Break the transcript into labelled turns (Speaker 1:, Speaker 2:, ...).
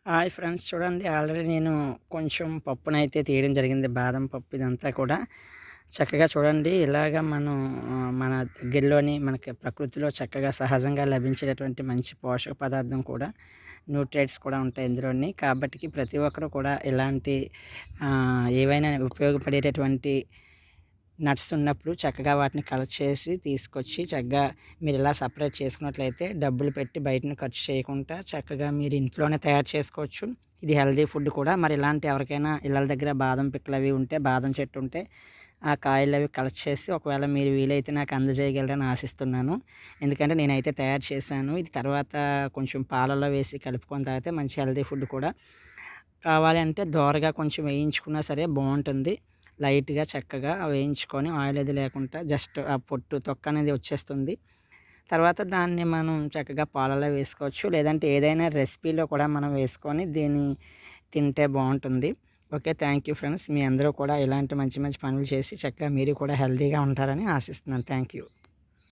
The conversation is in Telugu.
Speaker 1: హాయ్ ఫ్రెండ్స్, చూడండి ఆల్రెడీ నేను కొంచెం పప్పునైతే తీయడం జరిగింది. బాదం పప్పు ఇదంతా కూడా చక్కగా చూడండి. ఇలాగ మనం మన దగ్గరలోని మనకి ప్రకృతిలో చక్కగా సహజంగా లభించేటటువంటి మంచి పోషక పదార్థం కూడా, న్యూట్రియంట్స్ కూడా ఉంటాయి ఇందులోని. కాబట్టి ప్రతి ఒక్కరు కూడా ఇలాంటి ఏవైనా ఉపయోగపడేటటువంటి నట్స్ ఉన్నప్పుడు చక్కగా వాటిని కలెక్ట్ చేసి తీసుకొచ్చి చక్కగా మీరు ఇలా సపరేట్ చేసుకున్నట్లయితే డబ్బులు పెట్టి బయటను ఖర్చు చేయకుండా చక్కగా మీరు ఇంట్లోనే తయారు చేసుకోవచ్చు. ఇది హెల్తీ ఫుడ్ కూడా. మరి ఇలాంటి ఎవరికైనా ఇళ్ళ దగ్గర బాదం పిక్కలు అవి ఉంటే, బాదం చెట్టు ఉంటే ఆ కాయలు అవి కలెక్ట్ చేసి ఒకవేళ మీరు వీలైతే నాకు అందజేయగలరని ఆశిస్తున్నాను. ఎందుకంటే నేనైతే తయారు చేశాను. ఇది తర్వాత కొంచెం పాలలో వేసి కలుపుకొని తాగితే మంచి హెల్తీ ఫుడ్ కూడా. కావాలి అంటే దోరగా కొంచెం వేయించుకున్నా సరే బాగుంటుంది. లైట్‌గా చక్కగా వేయించుకొని ఆయిల్ అది లేకుండా జస్ట్ ఆ పొట్టు తొక్క అనేది వచ్చేస్తుంది. తర్వాత దాన్ని మనం చక్కగా పాలలో వేసుకోవచ్చు. లేదంటే ఏదైనా రెసిపీలో కూడా మనం వేసుకొని దీన్ని తింటే బాగుంటుంది. ఓకే. Thank you friends. మీ అందరూ కూడా ఇలాంటి మంచి మంచి పనులు చేసి చక్కగా మీరు కూడా హెల్తీగా ఉంటారని ఆశిస్తున్నాను. Thank you.